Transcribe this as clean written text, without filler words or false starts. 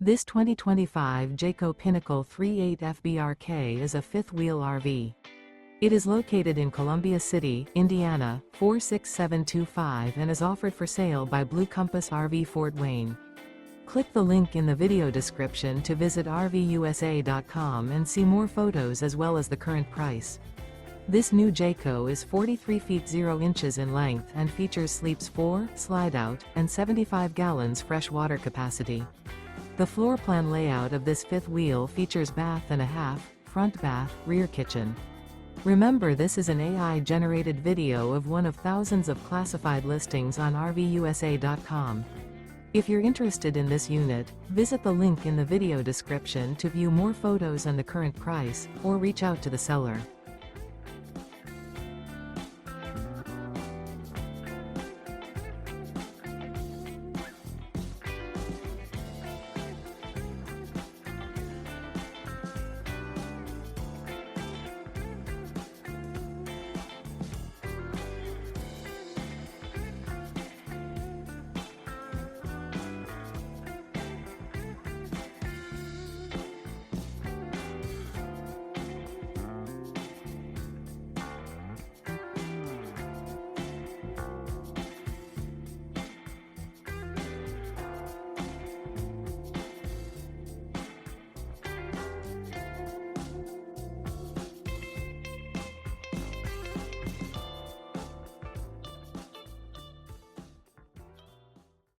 This 2025 Jayco Pinnacle 38 FBRK is a fifth-wheel RV. It is located in Columbia City, Indiana, 46725 and is offered for sale by Blue Compass RV Fort Wayne. Click the link in the video description to visit RVUSA.com and see more photos as well as the current price. This new Jayco is 43 feet 0 inches in length and features sleeps 4, slide-out, and 75 gallons fresh water capacity. The floor plan layout of this fifth wheel features bath and a half, front bath, rear kitchen. Remember, this is an AI-generated video of one of thousands of classified listings on RVUSA.com. If you're interested in this unit, visit the link in the video description to view more photos and the current price, or reach out to the seller.